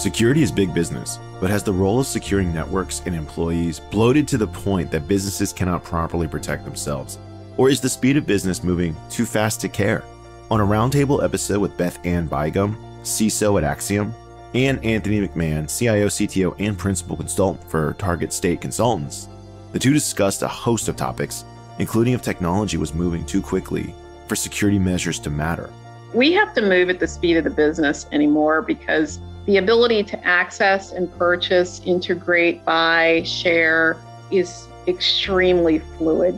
Security is big business, but has the role of securing networks and employees bloated to the point that businesses cannot properly protect themselves? Or is the speed of business moving too fast to care? On a Roundtable episode with Beth-Anne Bygum, CISO at Acxiom, and Anthony McMahon, CIO, CTO, and Principal Consultant for Target State Consultants, the two discussed a host of topics, including if technology was moving too quickly for security measures to matter. We have to move at the speed of the business anymore because the ability to access and purchase, integrate, buy, share is extremely fluid.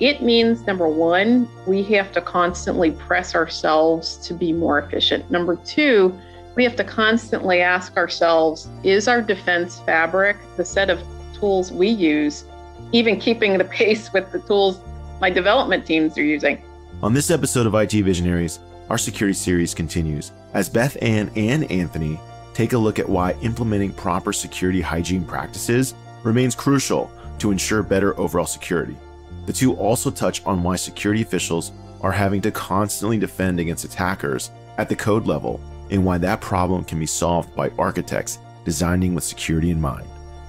It means, number one, we have to constantly press ourselves to be more efficient. Number two, we have to constantly ask ourselves, is our defense fabric, the set of tools we use, even keeping the pace with the tools my development teams are using? On this episode of IT Visionaries, our security series continues as Beth-Anne and Anthony take a look at why implementing proper security hygiene practices remains crucial to ensure better overall security. The two also touch on why security officials are having to constantly defend against attackers at the code level and why that problem can be solved by architects designing with security in mind.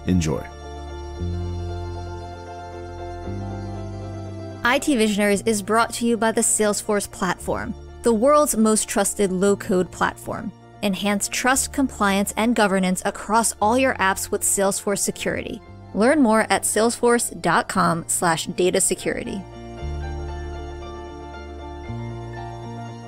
Enjoy. IT Visionaries is brought to you by the Salesforce platform, the world's most trusted low-code platform. Enhance trust, compliance, and governance across all your apps with Salesforce Security. Learn more at salesforce.com/data security.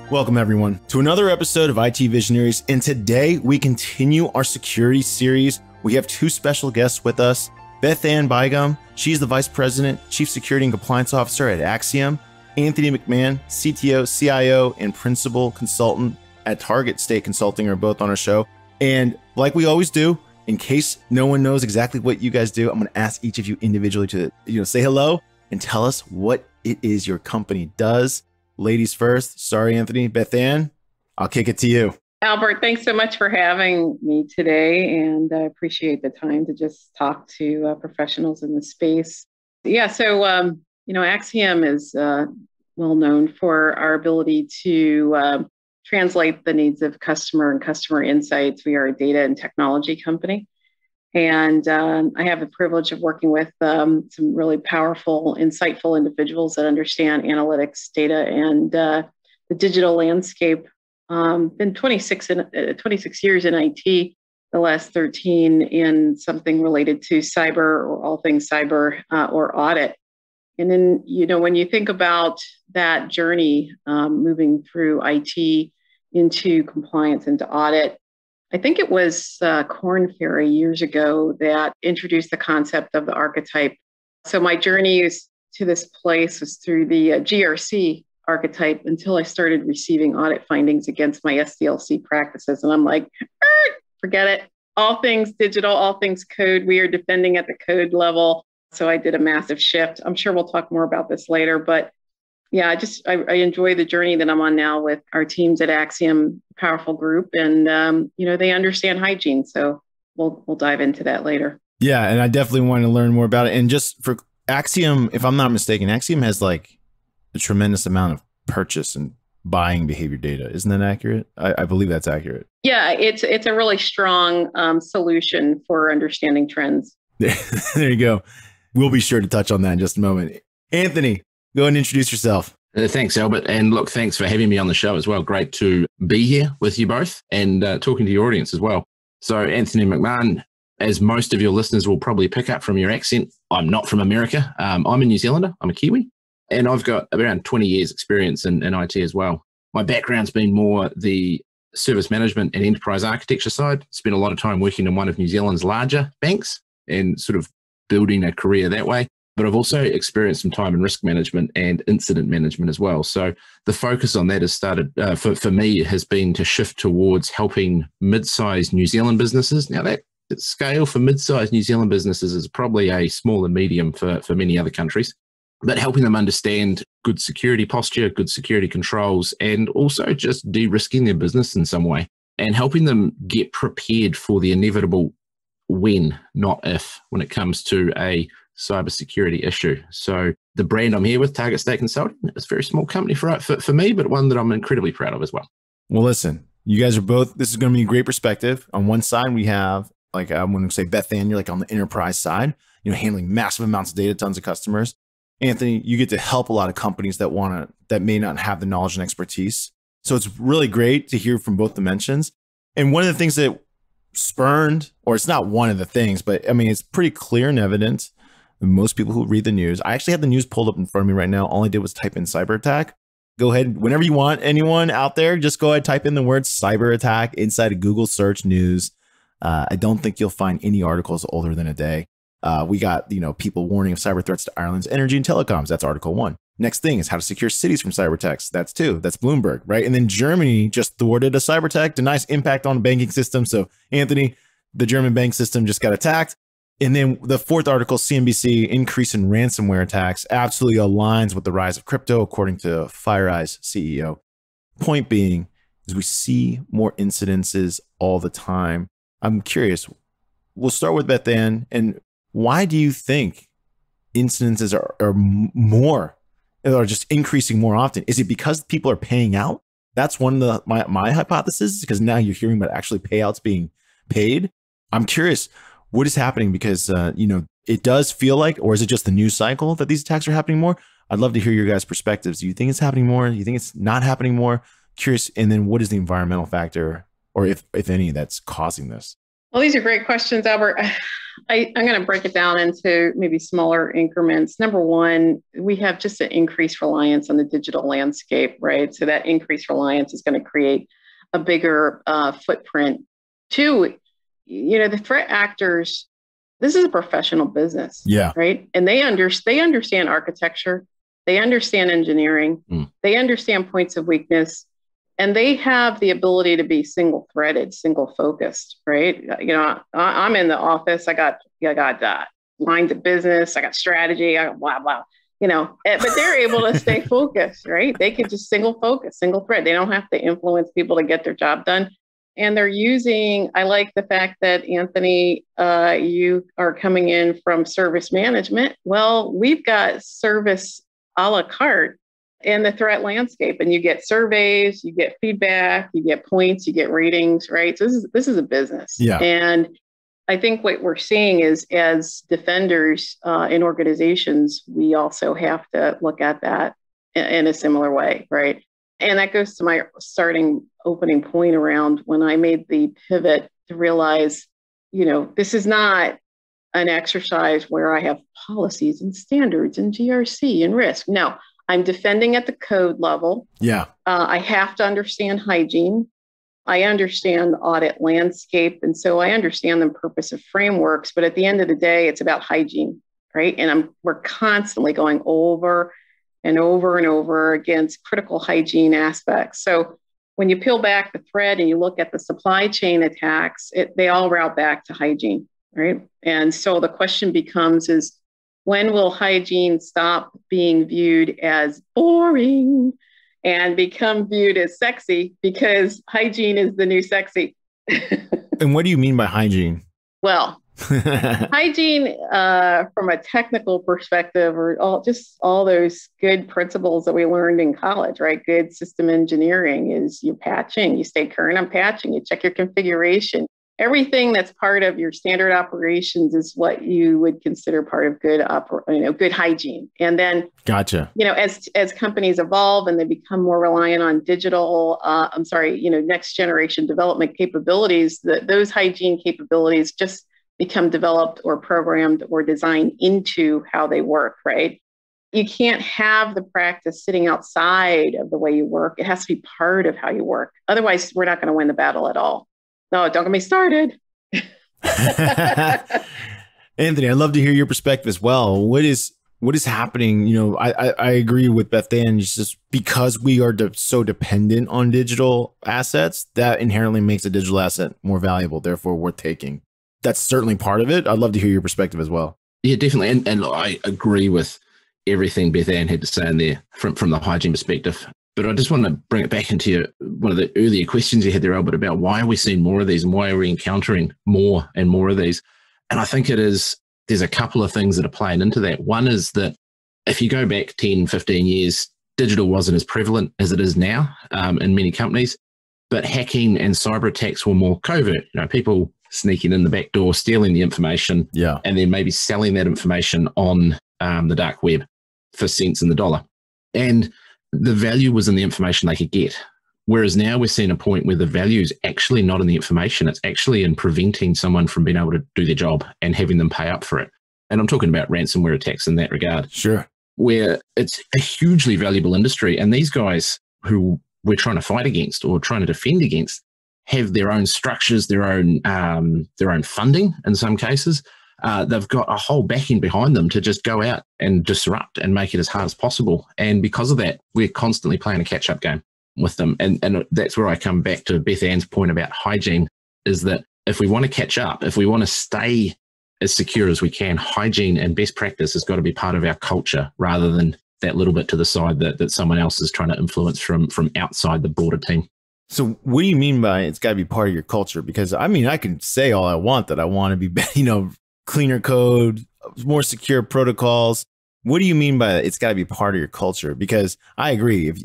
Welcome everyone to another episode of IT Visionaries, and today we continue our security series. We have two special guests with us. Beth-Anne Bygum, she's the Vice President, Chief Security and Compliance Officer at Acxiom. Anthony McMahon, CTO, CIO, and Principal Consultant at Target State Consulting are both on our show. And like we always do, in case no one knows exactly what you guys do, I'm going to ask each of you individually to say hello and tell us what it is your company does. Ladies first. Sorry, Anthony. Beth-Anne, I'll kick it to you. Albert, thanks so much for having me today, and I appreciate the time to just talk to professionals in the space. Yeah, so Acxiom is well known for our ability to translate the needs of customer and customer insights. We are a data and technology company, and I have the privilege of working with some really powerful, insightful individuals that understand analytics, data, and the digital landscape. Been 26 years in IT, the last 13 in something related to cyber or all things cyber or audit. And then, when you think about that journey, moving through IT into compliance, into audit, I think it was Korn Ferry years ago that introduced the concept of the archetype. So my journey to this place was through the GRC archetype until I started receiving audit findings against my SDLC practices. And I'm like, forget it. All things digital, all things code. We are defending at the code level. So I did a massive shift. I'm sure we'll talk more about this later, but yeah, I enjoy the journey that I'm on now with our teams at Acxiom, powerful group, and they understand hygiene. So we'll dive into that later. Yeah, and I definitely want to learn more about it. And just for Acxiom, if I'm not mistaken, Acxiom has like a tremendous amount of purchase and buying behavior data. Isn't that accurate? I believe that's accurate. Yeah, it's a really strong solution for understanding trends. There you go. We'll be sure to touch on that in just a moment. Anthony, go ahead and introduce yourself. Thanks, Albert. And look, thanks for having me on the show as well. Great to be here with you both and talking to your audience as well. So Anthony McMahon, as most of your listeners will probably pick up from your accent, I'm not from America. I'm a New Zealander. I'm a Kiwi. And I've got around 20 years experience in IT as well. My background's been more the service management and enterprise architecture side. Spent a lot of time working in one of New Zealand's larger banks and sort of building a career that way. But I've also experienced some time in risk management and incident management as well. So the focus on that has started, for me, has been to shift towards helping mid-sized New Zealand businesses. Now that scale for mid-sized New Zealand businesses is probably a small and medium for many other countries, but helping them understand good security posture, good security controls, and also just de-risking their business in some way and helping them get prepared for the inevitable when, not if, when it comes to a cybersecurity issue. So the brand I'm here with, Target State Consulting, is a very small company for me, but one that I'm incredibly proud of as well. Well, listen, You guys are both, this is going to be a great perspective. On one side, we have, like, I'm going to say Beth-Anne, you're like on the enterprise side, handling massive amounts of data, tons of customers. Anthony, you get to help a lot of companies that may not have the knowledge and expertise. So it's really great to hear from both dimensions. And one of the things that spurned, or it's not one of the things, but I mean, it's pretty clear and evident that most people who read the news, I actually have the news pulled up in front of me right now. All I did was type in cyber attack. Go ahead, whenever you want, anyone out there, just go ahead, type in the word cyber attack inside of Google search news. I don't think you'll find any articles older than a day. We got, people warning of cyber threats to Ireland's energy and telecoms. That's article 1. Next thing is how to secure cities from cyber attacks. That's 2. That's Bloomberg, right? And then Germany just thwarted a cyber attack, denies impact on the banking system. So Anthony, the German bank system just got attacked. And then the 4th article, CNBC, increase in ransomware attacks, absolutely aligns with the rise of crypto, according to FireEye's CEO. Point being is we see more incidences all the time. I'm curious, we'll start with Beth-Anne. And why do you think incidences are just increasing more often? Is it because people are paying out? That's one of my hypothesis, because now you're hearing about actually payouts being paid. I'm curious, what is happening? Because, it does feel like, or is it just the news cycle that these attacks are happening more? I'd love to hear your guys' perspectives. Do you think it's happening more? Do you think it's not happening more? Curious. And then what is the environmental factor, or if any, that's causing this? Well, these are great questions, Albert. I'm going to break it down into maybe smaller increments. Number one, we have just an increased reliance on the digital landscape, right? So that increased reliance is going to create a bigger footprint. 2, the threat actors, this is a professional business, right? And they understand architecture, they understand engineering, they understand points of weakness, and they have the ability to be single-threaded, single-focused, right? I'm in the office. I got lines of business. I got strategy. I got blah, blah, but they're able to stay focused, right? They can just single-focus, single-thread. They don't have to influence people to get their job done. And they're using, I like the fact that, Anthony, you are coming in from service management. Well, we've got service a la carte in the threat landscape, and you get surveys, you get feedback, you get points, you get ratings, right? So this is a business. Yeah. And I think what we're seeing is, as defenders in organizations, we also have to look at that in a similar way, right? And that goes to my opening point around when I made the pivot to realize, this is not an exercise where I have policies and standards and GRC and risk. No. I'm defending at the code level. Yeah. I have to understand hygiene. I understand audit landscape. And so I understand the purpose of frameworks. But at the end of the day, it's about hygiene, right? And we're constantly going over and over and over against critical hygiene aspects. So when you peel back the thread and you look at the supply chain attacks, they all route back to hygiene, right? And so the question becomes is, when will hygiene stop being viewed as boring and become viewed as sexy? Because hygiene is the new sexy. And what do you mean by hygiene? Well, hygiene from a technical perspective, or all those good principles that we learned in college, right? Good system engineering is you're patching, you stay current on patching, you check your configuration. Everything that's part of your standard operations is what you would consider part of good hygiene. And then, gotcha. As companies evolve and they become more reliant on digital, next generation development capabilities, those hygiene capabilities just become developed or programmed or designed into how they work, right? You can't have the practice sitting outside of the way you work. It has to be part of how you work. Otherwise, we're not going to win the battle at all. No, don't get me started. Anthony, I'd love to hear your perspective as well. What is happening? I agree with Beth-Anne. It's just because we are so dependent on digital assets, that inherently makes a digital asset more valuable, therefore worth taking. That's certainly part of it. I'd love to hear your perspective as well. Yeah, definitely. And I agree with everything Beth-Anne had to say in there from the hygiene perspective. But I just want to bring it back into one of the earlier questions you had there, Albert, about why are we seeing more of these and why are we encountering more and more of these? And I think there's a couple of things that are playing into that. One is that if you go back 10, 15 years, digital wasn't as prevalent as it is now in many companies. But hacking and cyber attacks were more covert. People sneaking in the back door, stealing the information, and then maybe selling that information on the dark web for cents in the dollar. And the value was in the information they could get. Whereas now we're seeing a point where the value is actually not in the information. It's actually in preventing someone from being able to do their job and having them pay up for it. And I'm talking about ransomware attacks in that regard. Sure. Where it's a hugely valuable industry. And these guys who we're trying to fight against or trying to defend against have their own structures, their own funding in some cases. They've got a whole backing behind them to just go out and disrupt and make it as hard as possible. And because of that, we're constantly playing a catch-up game with them. And that's where I come back to Beth-Anne's point about hygiene, is that if we want to catch up, if we want to stay as secure as we can, hygiene and best practice has got to be part of our culture rather than that little bit to the side that someone else is trying to influence from outside the broader team. So what do you mean by it's got to be part of your culture? Because I mean, I can say all I want that I want to be, cleaner code, more secure protocols. What do you mean by it's got to be part of your culture? Because I agree. If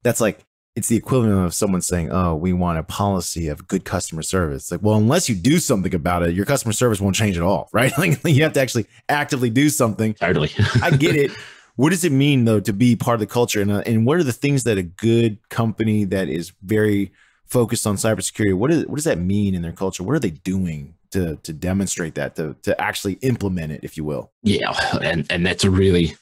that's like, it's the equivalent of someone saying, oh, we want a policy of good customer service. Like, well, unless you do something about it, your customer service won't change at all, right? Like you have to actually actively do something. Totally. I get it. What does it mean, though, to be part of the culture? And what are the things that a good company that is very focused on cybersecurity, what does that mean in their culture? What are they doing to demonstrate that, to actually implement it, if you will? Yeah, and that's a really...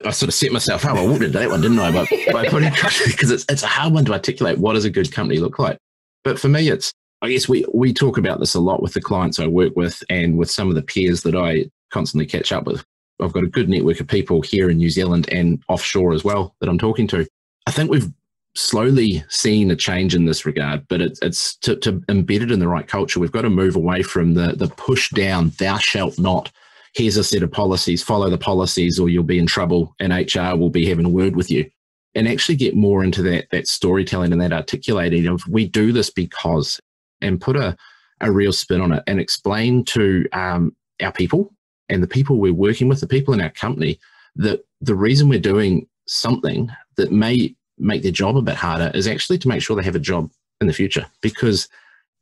I sort of set myself up. I walked into that one, didn't I? By putting, because it's a hard one to articulate. What does a good company look like? But for me, I guess we talk about this a lot with the clients I work with and with some of the peers that I constantly catch up with. I've got a good network of people here in New Zealand and offshore as well that I'm talking to. I think we've slowly seen a change in this regard, but it's to embed it in the right culture. We've got to move away from the push down, thou shalt not. Here's a set of policies, follow the policies or you'll be in trouble and HR will be having a word with you. And actually get more into that storytelling and that articulating of we do this because, and put a real spin on it and explain to our people and the people we're working with, the people in our company, that the reason we're doing something that may make their job a bit harder is actually to make sure they have a job in the future. Because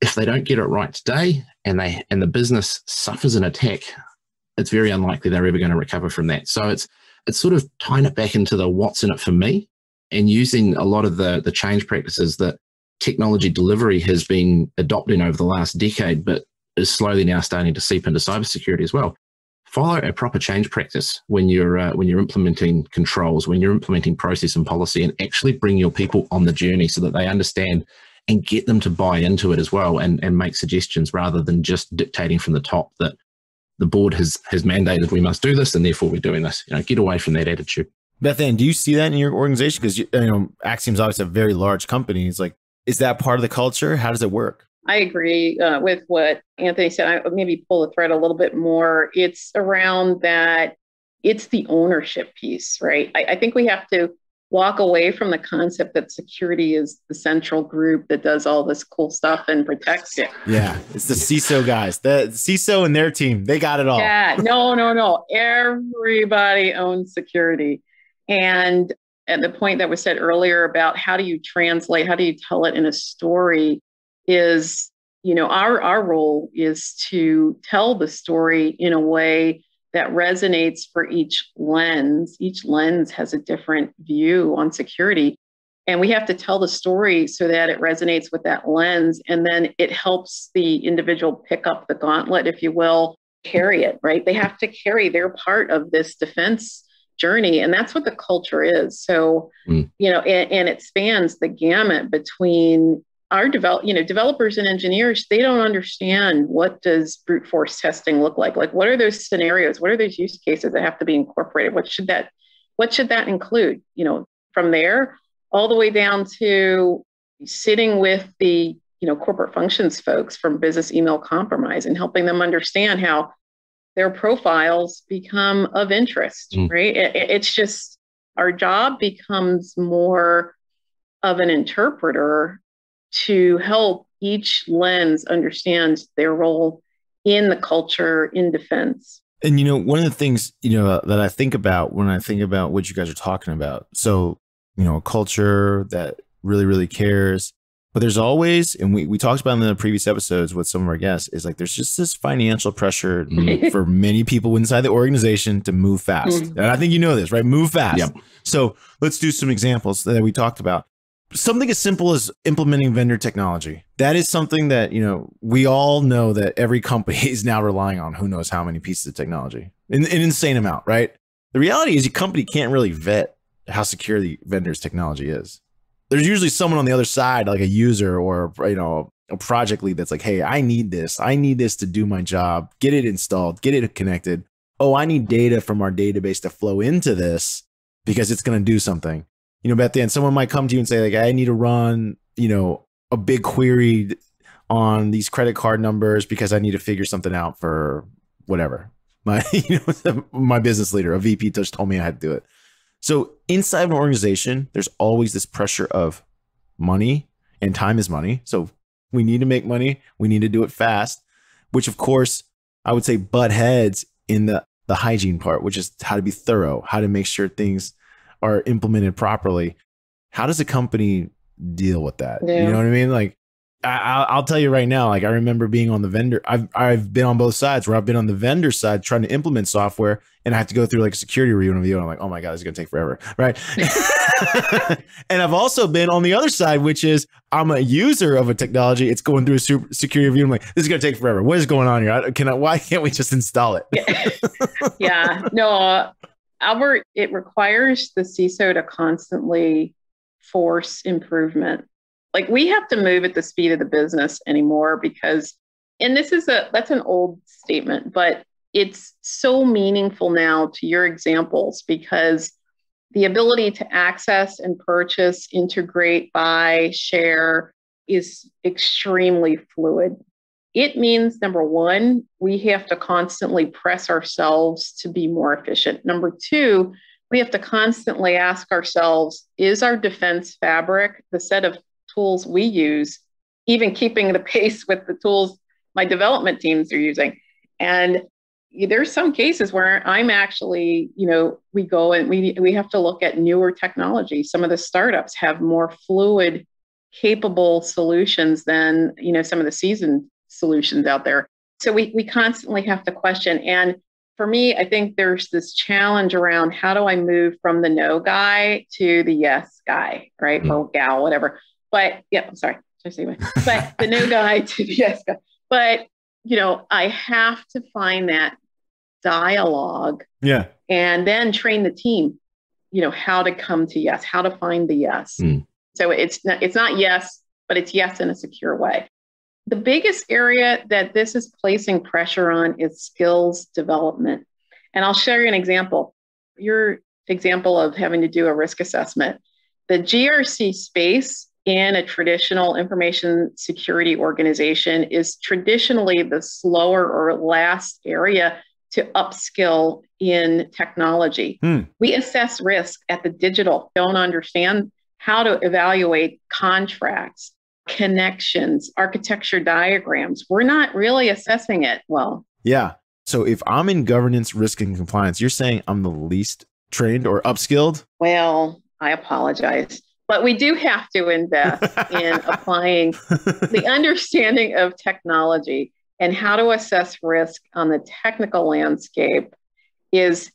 if they don't get it right today and the business suffers an attack, it's very unlikely they're ever going to recover from that. So it's sort of tying it back into the what's in it for me and using a lot of the change practices that technology delivery has been adopting over the last decade, but is slowly now starting to seep into cybersecurity as well. Follow a proper change practice when you're implementing controls, when you're implementing process and policy, and actually bring your people on the journey so that they understand and get them to buy into it as well and make suggestions rather than just dictating from the top that the board has mandated we must do this and therefore we're doing this. Get away from that attitude. Beth-Anne, do you see that in your organization? Because Acxiom's obviously a very large company. It's like, is that part of the culture? How does it work? I agree with what Anthony said. I maybe pull the thread a little bit more. It's around that. It's the ownership piece, right? I think we have to walk away from the concept that security is the central group that does all this cool stuff and protects it. Yeah, it's the CISO guys. The CISO and their team, they got it all. Yeah, no. Everybody owns security. And at the point that was said earlier about how do you translate, how do you tell it in a story is, our role is to tell the story in a way that resonates for each lens. Each lens has a different view on security. And we have to tell the story so that it resonates with that lens. And then it helps the individual pick up the gauntlet, if you will, carry it, right? They have to carry their part of this defense journey. And that's what the culture is. So, and it spans the gamut between our developers and engineers. They don't understand what does brute force testing look like. Like, what are those scenarios? What are those use cases that have to be incorporated? What should that include? From there all the way down to sitting with the corporate functions folks from business email compromise and helping them understand how their profiles become of interest. Right? It's just our job becomes more of an interpreter to help each lens understand their role in the culture, in defense. And, one of the things, that I think about when I think about what you guys are talking about. So, a culture that really, really cares, But there's always, and we talked about in the previous episodes with some of our guests, is like there's just this financial pressure for many people inside the organization to move fast. And I think you know this, right? Move fast. Yep. So let's do some examples that we talked about. Something as simple as implementing vendor technology. That is something that, you know, we all know that every company is now relying on who knows how many pieces of technology, an insane amount, right? The reality is your company can't really vet how secure the vendor's technology is. There's usually someone on the other side, like a user or, you know, a project lead that's like, hey, I need this. I need this to do my job. Get it installed, get it connected. Oh, I need data from our database to flow into this because it's going to do something. You know, Beth-Anne, someone might come to you and say, like, I need to run, you know, a big query on these credit card numbers because I need to figure something out for whatever. My, you know, my business leader, a VP, just told me I had to do it. So inside of an organization, there's always this pressure of money, and time is money. So we need to make money. We need to do it fast, which of course I would say butt heads in the hygiene part, which is how to be thorough, how to make sure things are implemented properly. How does a company deal with that? Yeah. You know what I mean? Like, I'll tell you right now, like I remember being on the vendor, I've been on both sides where I've been on the vendor side trying to implement software and I have to go through like a security review and I'm like, oh my God, this is going to take forever. Right. And I've also been on the other side, which is I'm a user of a technology. It's going through a security review. I'm like, this is going to take forever. What is going on here? Why can't we just install it? Yeah, no, Albert, it requires the CISO to constantly force improvement. Like we have to move at the speed of the business anymore because, and that's an old statement, but it's so meaningful now to your examples because the ability to access and purchase, integrate, buy, share is extremely fluid. It means, number one, we have to constantly press ourselves to be more efficient. Number two, we have to constantly ask ourselves, is our defense fabric, the set of tools we use, even keeping the pace with the tools my development teams are using? And there's some cases where I'm actually, you know, we go and we have to look at newer technology. Some of the startups have more fluid, capable solutions than, you know, some of the seasoned solutions out there. So we constantly have to question. And for me, I think there's this challenge around how do I move from the no guy to the yes guy, right? Mm-hmm. Or gal, whatever. But yeah, I'm sorry. But the no guy to the yes guy. But, you know, I have to find that dialogue. Yeah. And then train the team, you know, how to come to yes, how to find the yes. Mm. So it's not yes, but it's yes in a secure way. The biggest area that this is placing pressure on is skills development. And I'll share you an example. Your example of having to do a risk assessment. The GRC space in a traditional information security organization is traditionally the slower or last area to upskill in technology. We assess risk at the digital, don't understand how to evaluate contracts, connections, architecture diagrams. We're not really assessing it well. Yeah. So if I'm in governance, risk, and compliance, you're saying I'm the least trained or upskilled? Well, I apologize. But we do have to invest in applying the understanding of technology and how to assess risk on the technical landscape is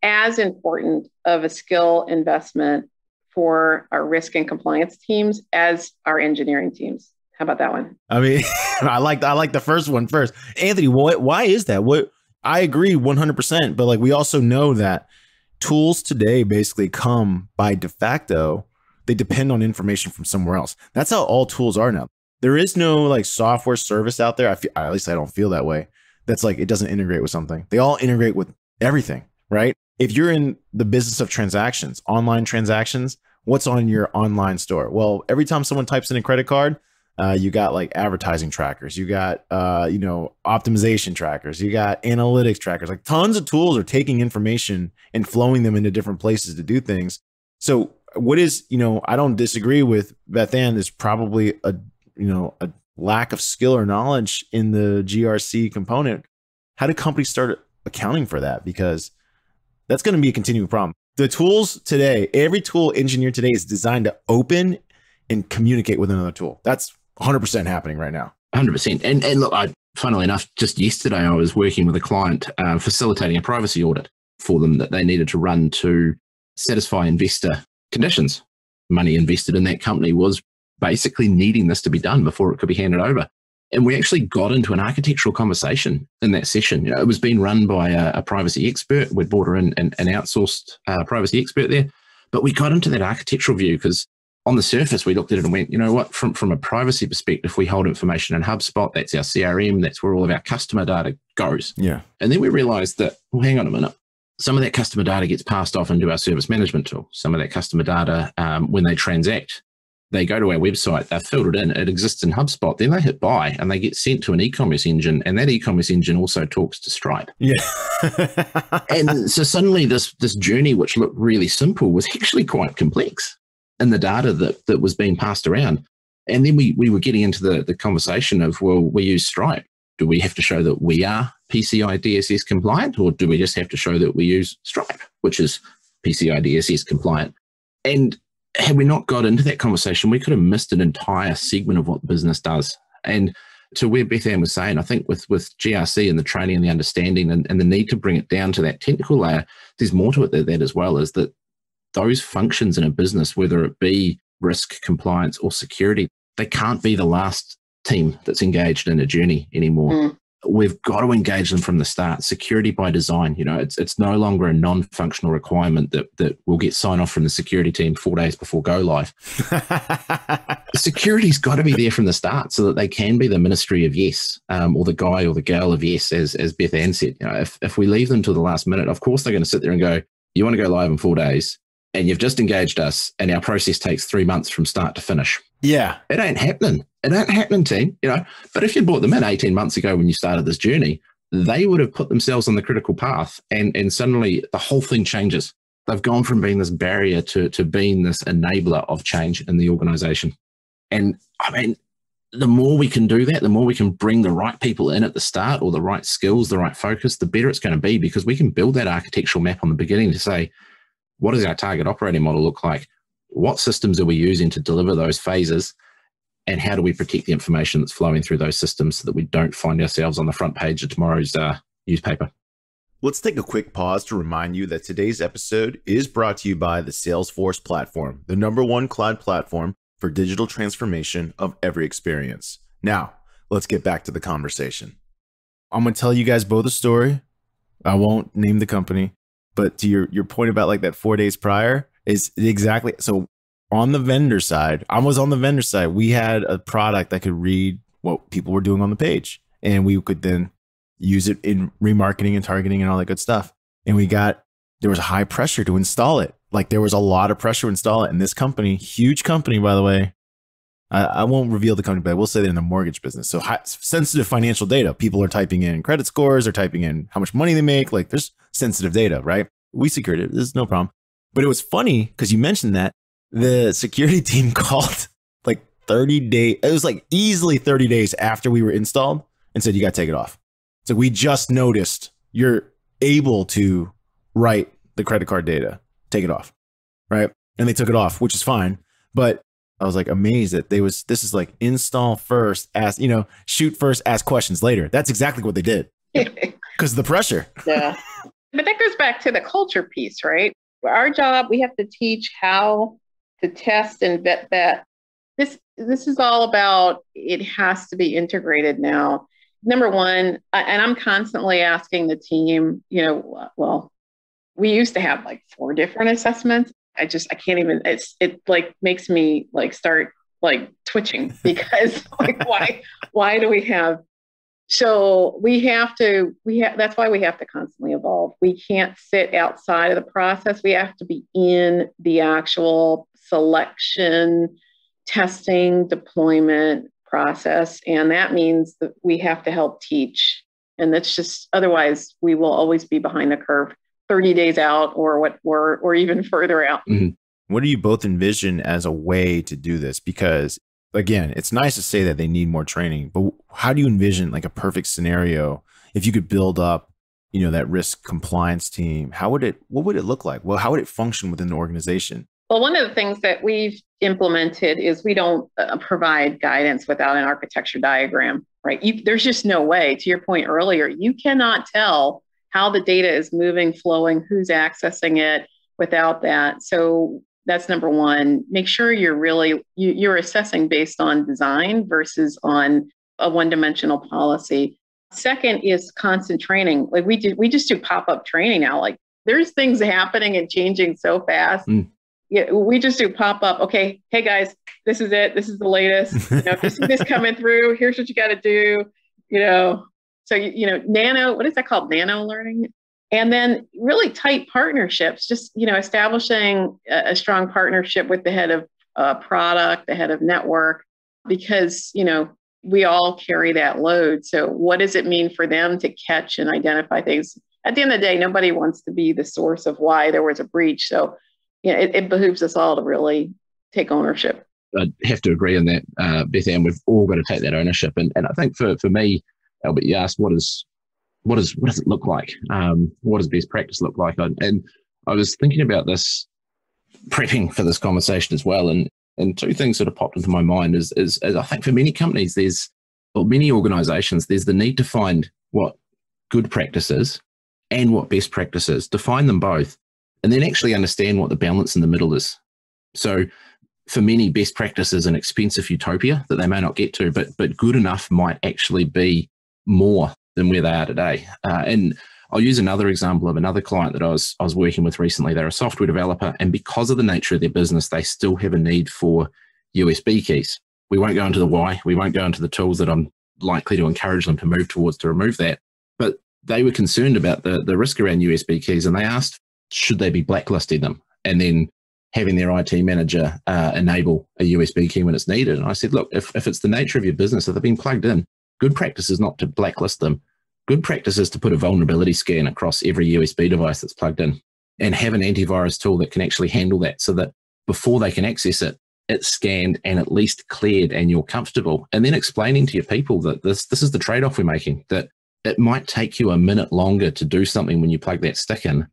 as important of a skill investment for our risk and compliance teams as our engineering teams. How about that one? I mean, I like the first one first. Anthony, why is that? I agree 100%, but like we also know that tools today basically come by de facto. They depend on information from somewhere else. That's how all tools are now. There is no like software service out there. At least I don't feel that way. That's like, it doesn't integrate with something. They all integrate with everything, right? If you're in the business of transactions, online transactions, what's on your online store? Well, every time someone types in a credit card, you got like advertising trackers, you got, you know, optimization trackers, you got analytics trackers, like tons of tools are taking information and flowing them into different places to do things. So what is, you know, I don't disagree with Beth-Anne, there's probably a lack of skill or knowledge in the GRC component. How do companies start accounting for that? Because that's going to be a continuing problem. The tools today, every tool engineered today is designed to open and communicate with another tool. That's 100% happening right now. 100%. And look, funnily enough, just yesterday I was working with a client facilitating a privacy audit for them that they needed to run to satisfy investor conditions. Money invested in that company was basically needing this to be done before it could be handed over. And we actually got into an architectural conversation in that session. It was being run by a privacy expert. We'd brought her in an outsourced privacy expert there. But we got into that architectural view because on the surface, we looked at it and went, you know what, from a privacy perspective, we hold information in HubSpot. That's our CRM. That's where all of our customer data goes. Yeah. And then we realized that, well, hang on a minute. Some of that customer data gets passed off into our service management tool. Some of that customer data, when they transact, they go to our website, they're filtered in, it exists in HubSpot, then they hit buy and they get sent to an e-commerce engine, and that e-commerce engine also talks to Stripe. Yeah. And so suddenly this journey, which looked really simple, was actually quite complex in the data that was being passed around. And then we were getting into the conversation of, well, we use Stripe. Do we have to show that we are PCI DSS compliant, or do we just have to show that we use Stripe, which is PCI DSS compliant? And had we not got into that conversation, we could have missed an entire segment of what the business does. And to where Beth-Anne was saying, I think with GRC and the training and the understanding and the need to bring it down to that technical layer, there's more to it than that as well, is that those functions in a business, whether it be risk, compliance, or security, they can't be the last team that's engaged in a journey anymore. Mm. We've got to engage them from the start. Security by design, it's no longer a non-functional requirement that will get sign-off from the security team 4 days before go live. Security's got to be there from the start so that they can be the ministry of yes, or the guy or the girl of yes, as Beth-Anne said. If we leave them till the last minute, of course they're going to sit there and go, you want to go live in 4 days, and you've just engaged us, and our process takes 3 months from start to finish. Yeah. It ain't happening. It ain't happening, team. But if you brought them in 18 months ago when you started this journey, they would have put themselves on the critical path, and suddenly the whole thing changes. They've gone from being this barrier to being this enabler of change in the organization. And I mean, the more we can do that, the more we can bring the right people in at the start, or the right skills, the right focus, the better it's going to be, because we can build that architectural map on the beginning to say, what does our target operating model look like? What systems are we using to deliver those phases? And how do we protect the information that's flowing through those systems so that we don't find ourselves on the front page of tomorrow's newspaper? Let's take a quick pause to remind you that today's episode is brought to you by the Salesforce platform, the #1 cloud platform for digital transformation of every experience. Now, let's get back to the conversation. I'm going to tell you guys both a story. I won't name the company, but to your point about like that 4 days prior is exactly. So on the vendor side, I was on the vendor side. We had a product that could read what people were doing on the page, and we could then use it in remarketing and targeting and all that good stuff. And there was high pressure to install it. Like there was a lot of pressure to install it. And this company, huge company, by the way, I won't reveal the company, but I will say they're in the mortgage business. So sensitive financial data. People are typing in credit scores, or typing in how much money they make. Like there's sensitive data, right? We secured it. There's no problem. But it was funny because you mentioned that the security team called like 30 days. It was like easily 30 days after we were installed and said, you got to take it off. So we just noticed you're able to write the credit card data, take it off. Right. And they took it off, which is fine. But I was like amazed that this is like install first, shoot first, ask questions later. That's exactly what they did because of the pressure. Yeah. But that goes back to the culture piece, right? Our job, we have to teach how to test and vet that. This is all about, it has to be integrated now. Number one, and I'm constantly asking the team, well, we used to have like 4 different assessments. I can't even, it like makes me like start like twitching because like, why do we have? So that's why we have to constantly evolve. We can't sit outside of the process. We have to be in the actual selection, testing, deployment process. And that means that we have to help teach. And that's just, otherwise we will always be behind the curve, 30 days out or even further out. Mm-hmm. What do you both envision as a way to do this? Because again, it's nice to say that they need more training, but how do you envision like a perfect scenario if you could build up, that risk compliance team? What would it look like? Well, how would it function within the organization? Well, one of the things that we've implemented is we don't provide guidance without an architecture diagram, right? There's just no way, to your point earlier, you cannot tell how the data is moving, flowing, who's accessing it without that. So that's number one. Make sure you're assessing based on design versus on a one-dimensional policy. Second is constant training. Like we just do pop-up training now. Like there's things happening and changing so fast. Yeah, we just do pop-up. Okay, hey guys, this is it. This is the latest. If you see this coming through, here's what you got to do. So nano. What is that called? Nano learning. And then really tight partnerships. Just establishing a strong partnership with the head of product, the head of network, because we all carry that load. So what does it mean for them to catch and identify things? At the end of the day, nobody wants to be the source of why there was a breach. So it behooves us all to really take ownership. I have to agree on that, Beth-Anne. We've all got to take that ownership. And I think for me, Albert, you asked what does it look like? What does best practice look like? And I was thinking about this, prepping for this conversation as well. And two things that have popped into my mind is I think for many companies, many organizations, there's the need to find what good practice is and what best practice is, define them both, and then actually understand what the balance in the middle is. So for many, best practice is an expensive utopia that they may not get to, but good enough might actually be more than where they are today. And I'll use another example of another client that I was working with recently. They're a software developer, and because of the nature of their business, they still have a need for USB keys. We won't go into the why. We won't go into the tools that I'm likely to encourage them to move towards to remove that. But they were concerned about the risk around USB keys, and they asked, should they be blacklisting them? And then having their IT manager enable a USB key when it's needed. And I said, look, if it's the nature of your business, if they've been plugged in, good practice is not to blacklist them. Good practice is to put a vulnerability scan across every USB device that's plugged in and have an antivirus tool that can actually handle that, so that before they can access it, it's scanned and at least cleared and you're comfortable. And then explaining to your people that this is the trade-off we're making, that it might take you a minute longer to do something when you plug that stick in,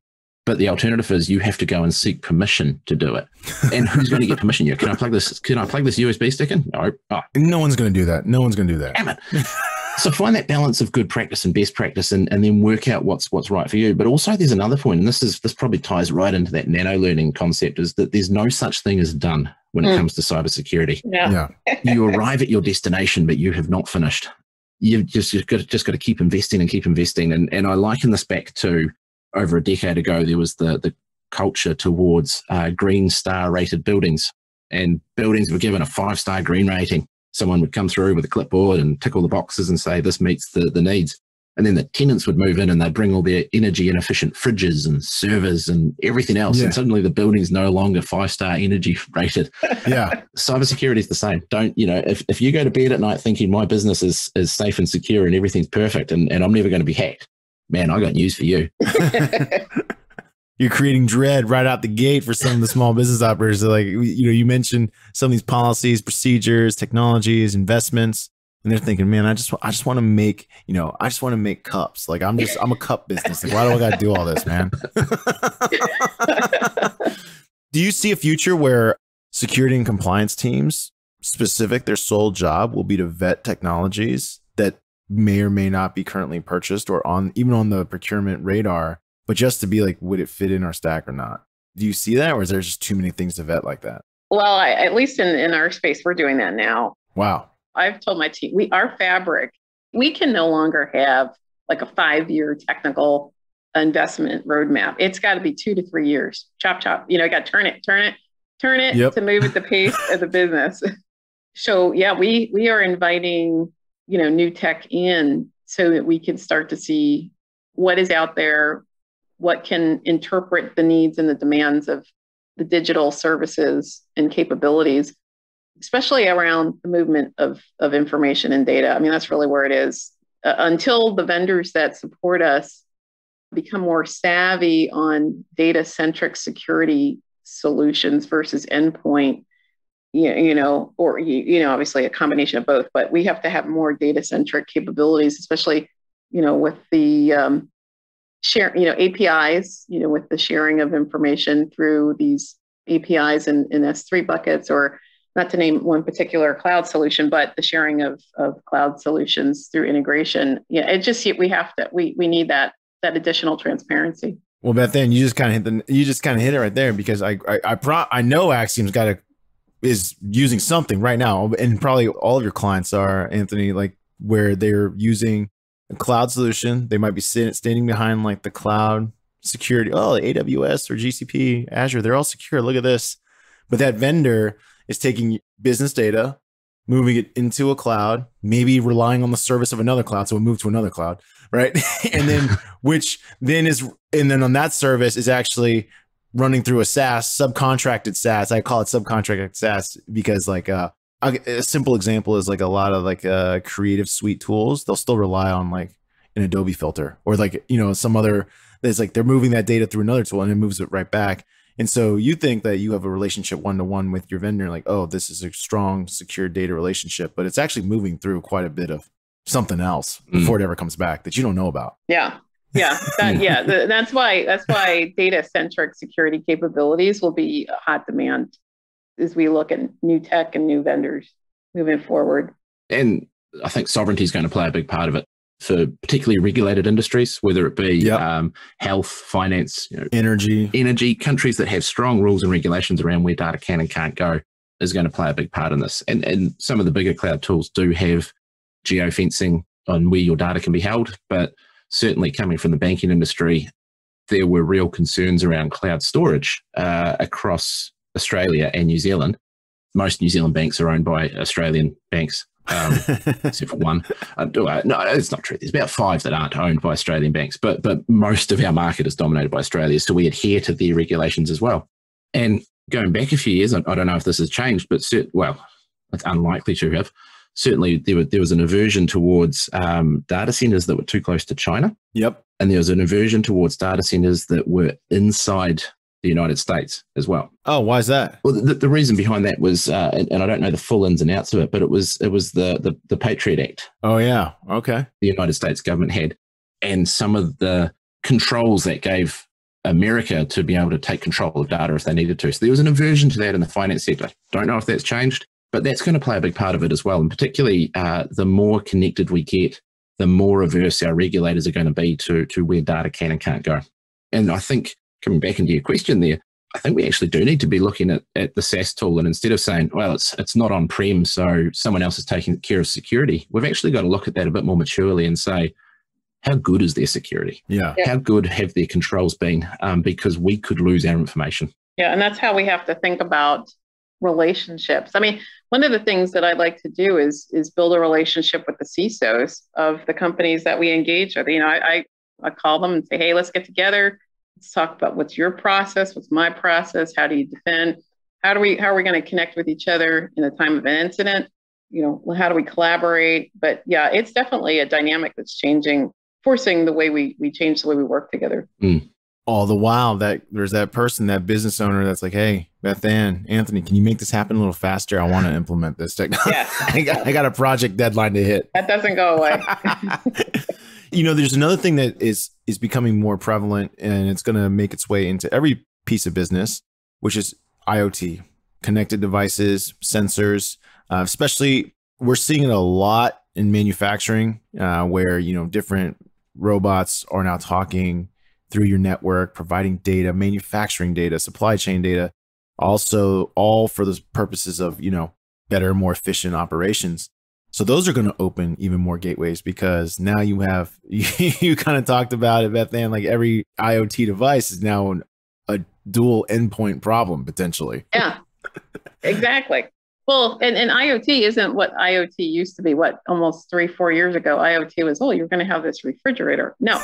but the alternative is you have to go and seek permission to do it. And who's going to get permission? Can I plug this USB stick in? No. Oh. No one's going to do that. No one's going to do that. Damn it. So find that balance of good practice and best practice, and then work out what's right for you. But also there's another point, and this probably ties right into that nano learning concept, is that there's no such thing as done when it comes to cybersecurity. Yeah. You arrive at your destination, but you have not finished. You've just got to keep investing and keep investing. And I liken this back to over a decade ago, there was the culture towards green star rated buildings, and buildings were given a 5-star green rating. Someone would come through with a clipboard and tick all the boxes and say, this meets the needs. And then the tenants would move in and they'd bring all their energy inefficient fridges and servers and everything else. Yeah. And suddenly the building's no longer 5-star energy rated. Yeah. Cybersecurity is the same. Don't, if you go to bed at night thinking my business is safe and secure and everything's perfect and I'm never going to be hacked, man, I got news for you. You're creating dread right out the gate for some of the small business operators. Like, you mentioned some of these policies, procedures, technologies, investments, and they're thinking, man, I just want to make, cups. Like I'm a cup business. Like, why do I got to do all this, man? Do you see a future where security and compliance teams their sole job will be to vet technologies that may or may not be currently purchased or even on the procurement radar, but just to be like, would it fit in our stack or not? Do you see that, or is there just too many things to vet like that? Well, at least in our space, we're doing that now. Wow. I've told my team, our fabric, we can no longer have like a 5-year technical investment roadmap. It's got to be 2 to 3 years. Chop. I got to turn it yep. to move at the pace of the business. So yeah, we are inviting, new tech in so that we can start to see what is out there, what can interpret the needs and the demands of the digital services and capabilities, especially around the movement of information and data. I mean, that's really where it is. Until the vendors that support us become more savvy on data-centric security solutions versus endpoint, obviously a combination of both, but we have to have more data-centric capabilities, especially, with the share, APIs, with the sharing of information through these APIs in S3 buckets, or not to name one particular cloud solution, but the sharing of cloud solutions through integration. Yeah, it just, we need that additional transparency. Well, Beth-Anne, you just kind of hit it right there, because I know Acxiom's is using something right now, and probably all of your clients are, Anthony, like where they're using a cloud solution. They might be standing behind like the cloud security. Oh, AWS or GCP, Azure, they're all secure. Look at this. But that vendor is taking business data, moving it into a cloud, maybe relying on the service of another cloud. So it moved to another cloud, right? And then on that service is actually running through a SaaS, subcontracted SaaS. I call it subcontracted SaaS because like a simple example is like a lot of like creative suite tools. They'll still rely on like an Adobe filter or like, some other, that's like they're moving that data through another tool and it moves it right back. And so you think that you have a relationship one-to-one with your vendor, like, oh, this is a strong, secure data relationship, but it's actually moving through quite a bit of something else before it ever comes back that you don't know about. Yeah. That's why data-centric security capabilities will be a hot demand as we look at new tech and new vendors moving forward. And I think sovereignty is going to play a big part of it for particularly regulated industries, whether it be health, finance, energy. Countries that have strong rules and regulations around where data can and can't go is going to play a big part in this. And some of the bigger cloud tools do have geofencing on where your data can be held, but certainly coming from the banking industry, there were real concerns around cloud storage across Australia and New Zealand. Most New Zealand banks are owned by Australian banks, except for one. No, it's not true. There's about 5 that aren't owned by Australian banks, but most of our market is dominated by Australia, so we adhere to their regulations as well. And going back a few years, I don't know if this has changed, but it's unlikely to have. Certainly, there was an aversion towards data centers that were too close to China. Yep. And there was an aversion towards data centers that were inside the United States as well. Oh, why is that? Well, the reason behind that was, and I don't know the full ins and outs of it, but it was the Patriot Act. Oh, yeah. Okay. The United States government had, and some of the controls that gave America to be able to take control of data if they needed to. So there was an aversion to that in the finance sector. Don't know if that's changed, but that's going to play a big part of it as well. And particularly the more connected we get, the more averse our regulators are going to be to where data can and can't go. And I think, coming back into your question there, I think we actually do need to be looking at the SaaS tool, and instead of saying, well, it's not on-prem, so someone else is taking care of security, we've actually got to look at that a bit more maturely and say, how good is their security? Yeah. How good have their controls been? Because we could lose our information. Yeah, and that's how we have to think about relationships. I mean, one of the things that I like to do is build a relationship with the CISOs of the companies that we engage with. I call them and say, hey, let's get together. Let's talk about what's your process, what's my process, how do you defend, how are we going to connect with each other in a time of an incident? How do we collaborate? But yeah, it's definitely a dynamic that's changing, forcing the way we change the way we work together. All the while that there's that person, that business owner that's like, hey, Beth-Anne, Anthony, can you make this happen a little faster? I want to implement this technology. Yeah. I got a project deadline to hit. That doesn't go away. There's another thing that is becoming more prevalent, and it's going to make its way into every piece of business, which is IoT, connected devices, sensors. Especially, we're seeing it a lot in manufacturing, where different robots are now talking through your network, providing data, manufacturing data, supply chain data, also all for the purposes of better, more efficient operations. So those are going to open even more gateways, because now you have, you kind of talked about it, Beth-Anne, like every IoT device is now a dual endpoint problem potentially. Yeah, exactly. Well, and IoT isn't what IoT used to be. Almost 3-4 years ago, IoT was, you're going to have this refrigerator. No,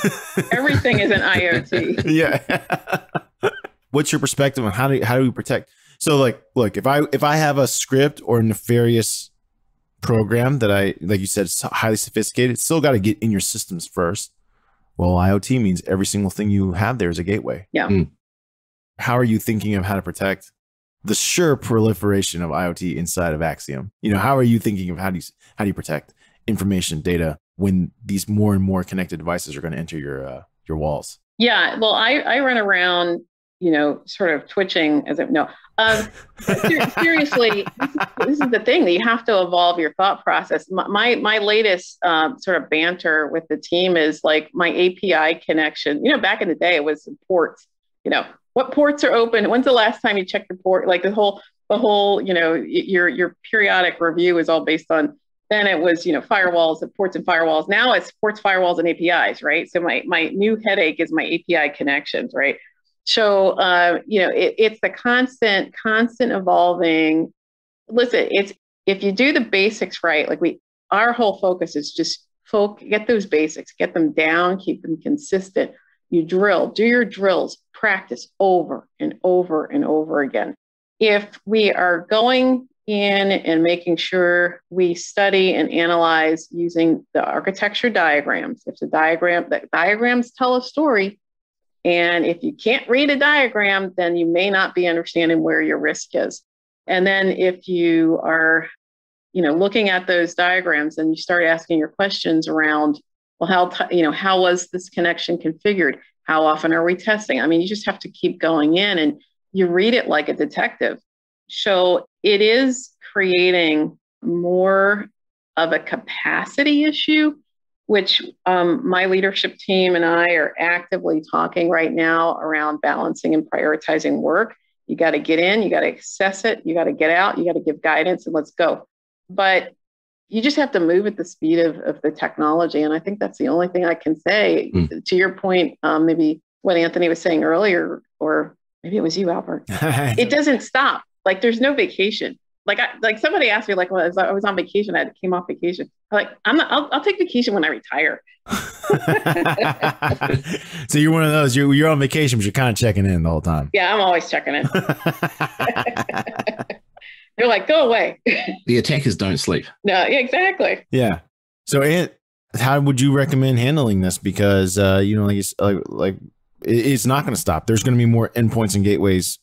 everything is an IoT. Yeah. What's your perspective on how do we protect? So look, if I have a script or nefarious program that like you said, it's highly sophisticated, it's still got to get in your systems first. Well, IoT means every single thing you have there is a gateway. Yeah. How are you thinking of how to protect the sure proliferation of IoT inside of Acxiom? How are you thinking of how do you protect information, data, when these more and more connected devices are going to enter your walls? Yeah, well, I run around sort of twitching as no. Seriously, this is the thing that you have to evolve your thought process. My latest sort of banter with the team is like my API connection. Back in the day, it was ports. What ports are open? When's the last time you checked your port? Like the whole, your periodic review is all based on. Then it was, firewalls, ports and firewalls. Now it's ports, firewalls, and APIs, right? So my new headache is my API connections, right? So, it's the constant evolving. Listen, if you do the basics right, like our whole focus is just get those basics, get them down, keep them consistent. You do your drills, practice over and over and over again. If we are going in and making sure we study and analyze using the architecture diagrams, if the diagrams tell a story, and if you can't read a diagram, then you may not be understanding where your risk is. And then if you are, looking at those diagrams and you start asking your questions around, well, how was this connection configured? How often are we testing? I mean, you just have to keep going in and you read it like a detective. So it is creating more of a capacity issue, which my leadership team and I are actively talking right now around balancing and prioritizing work. You got to get in, you got to assess it, you got to get out, you got to give guidance, and let's go. But you just have to move at the speed of the technology. And I think that's the only thing I can say. To your point, maybe what Anthony was saying earlier, or maybe it was you, Albert. It doesn't stop. Like there's no vacation. Like somebody asked me, like, well, I was on vacation, I came off vacation. I'm like, I'll take vacation when I retire. So you're one of those, you're on vacation, but you're kind of checking in the whole time. Yeah, I'm always checking in. They're like, go away. The attackers don't sleep. No, exactly. Yeah. So how would you recommend handling this? Because, it's not going to stop. There's going to be more endpoints and gateways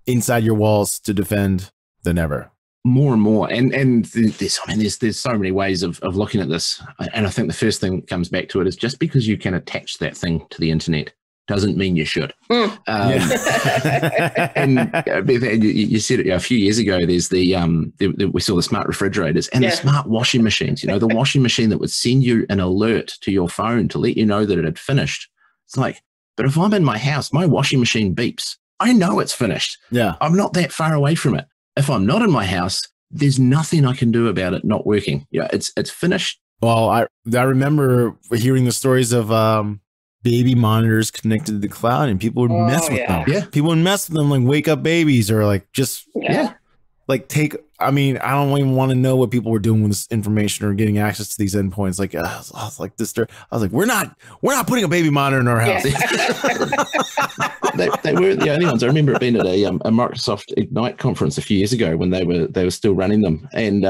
inside your walls to defend than ever. More and more, and there's so many ways of looking at this, and I think the first thing that comes back to it is just because you can attach that thing to the internet doesn't mean you should. And Beth-Anne, you said it a few years ago. There's we saw the smart refrigerators and the smart washing machines. The washing machine that would send you an alert to your phone to let you know that it had finished. It's like, but if I'm in my house, my washing machine beeps. I know it's finished. Yeah, I'm not that far away from it. If I'm not in my house, there's nothing I can do about it not working. It's finished. Well, I remember hearing the stories of baby monitors connected to the cloud, and people would mess with them. Yeah, people would mess with them, like wake up babies, or like just like take. I mean, I don't even want to know what people were doing with this information or getting access to these endpoints. Like, I was like this. I was like, we're not putting a baby monitor in our house. They were the only ones. I remember it being at a Microsoft Ignite conference a few years ago when they were still running them. And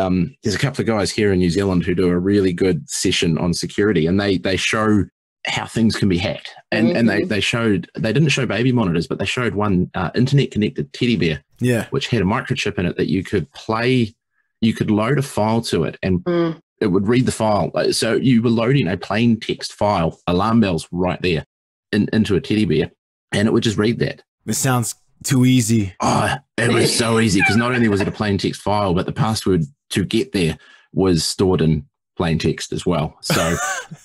there's a couple of guys here in New Zealand who do a really good session on security, and they show how things can be hacked. And they didn't show baby monitors, but they showed one internet connected teddy bear, which had a microchip in it that you could load a file to it, and it would read the file. So you were loading a plain text file, alarm bells right there, into a teddy bear, and it would just read that. This sounds too easy. Oh, it was so easy, because not only was it a plain text file, but the password to get there was stored in plain text as well. So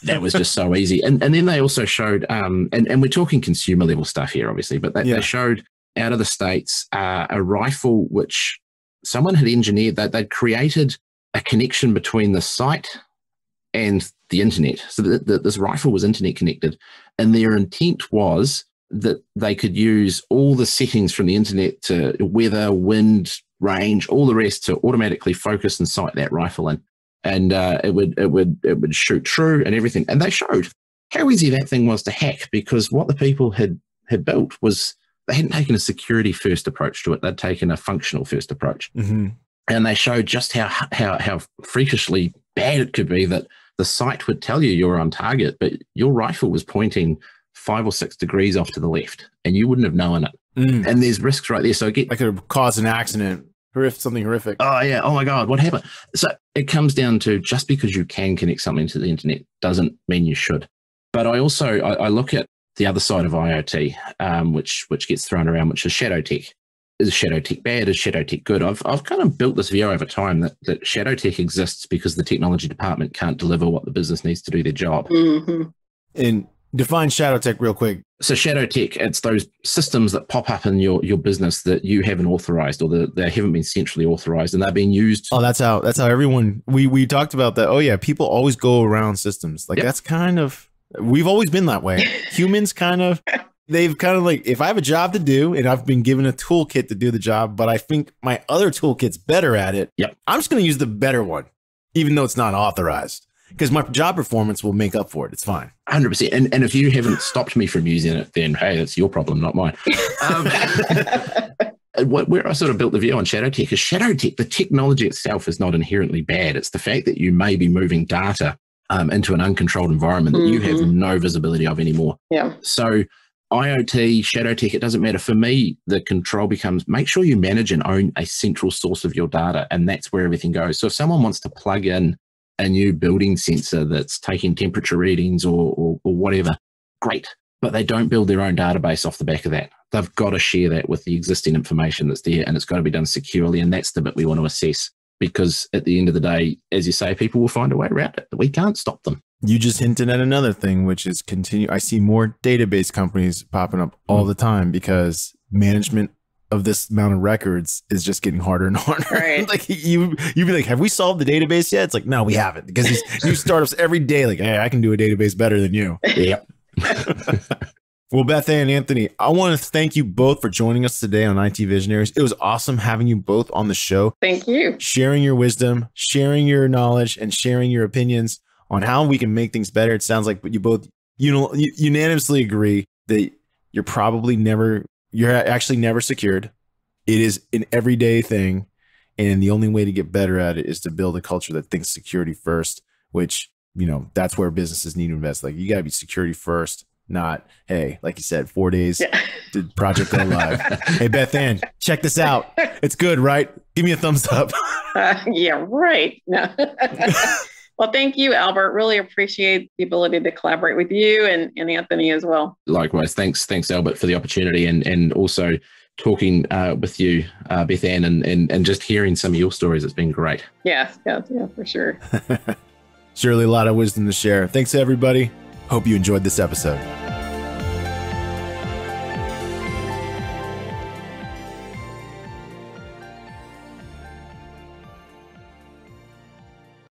that was just so easy. And then they also showed, and we're talking consumer level stuff here, obviously, but they showed out of the States a rifle which someone had engineered, that they'd created a connection between the site and the internet. So that this rifle was internet connected, and their intent was that they could use all the settings from the internet to weather, wind, range, all the rest, to automatically focus and sight that rifle in. And it would shoot true and everything. And they showed how easy that thing was to hack, because what the people had built was they hadn't taken a security first approach to it. They'd taken a functional first approach. And they showed just how freakishly bad it could be, that the site would tell you you're on target, but your rifle was pointing 5 or 6 degrees off to the left, and you wouldn't have known it. And there's risks right there. So it could cause an accident. Something horrific. Oh yeah. Oh my God, what happened? So it comes down to, just because you can connect something to the internet doesn't mean you should. But I look at the other side of IoT, which gets thrown around, which is shadow tech. Is shadow tech bad? Is shadow tech good? I've kind of built this view over time that shadow tech exists because the technology department can't deliver what the business needs to do their job. Mm-hmm. And define shadow tech real quick. So shadow tech, it's those systems that pop up in your business that you haven't authorized, or that they haven't been centrally authorized, and they're being used. Oh, that's how everyone, we talked about that. Oh yeah, people always go around systems. Like that's kind of, we've always been that way. Humans they've kind of like, if I have a job to do and I've been given a toolkit to do the job, but I think my other toolkit's better at it, I'm just going to use the better one, even though it's not authorized, because my job performance will make up for it. It's fine. 100%. And if you haven't stopped me from using it, then hey, that's your problem, not mine. Where I sort of built the view on shadow tech is shadow tech, the technology itself is not inherently bad. It's the fact that you may be moving data into an uncontrolled environment that you have no visibility of anymore. Yeah. So IoT, shadow tech, it doesn't matter. For me, the control becomes make sure you manage and own a central source of your data, and that's where everything goes. So if someone wants to plug in a new building sensor that's taking temperature readings or whatever, great. But they don't build their own database off the back of that. They've got to share that with the existing information that's there, and it's got to be done securely. And that's the bit we want to assess, because at the end of the day, as you say, people will find a way around it. We can't stop them. You just hinted at another thing, which is I see more database companies popping up all the time because management of this amount of records is just getting harder and harder. Right. Like you'd be like, have we solved the database yet? It's like, no, we haven't, because these new startups every day, like, hey, I can do a database better than you. Yep. Well, Beth-Anne and Anthony, I want to thank you both for joining us today on IT Visionaries. It was awesome having you both on the show. Thank you. Sharing your wisdom, sharing your knowledge, and sharing your opinions on how we can make things better. It sounds like you both unanimously agree that you're actually never secured. It is an everyday thing. And the only way to get better at it is to build a culture that thinks security first, which, that's where businesses need to invest. Like, you got to be security first, not, hey, like you said, 4 days to project go live. Hey, Beth-Anne, check this out. It's good, right? Give me a thumbs up. Yeah, right. No. Well, thank you, Albert. Really appreciate the ability to collaborate with you and Anthony as well. Likewise. Thanks, Albert, for the opportunity, and also talking with you, Beth-Anne, and just hearing some of your stories. It's been great. Yes, for sure. Surely a lot of wisdom to share. Thanks, everybody. Hope you enjoyed this episode.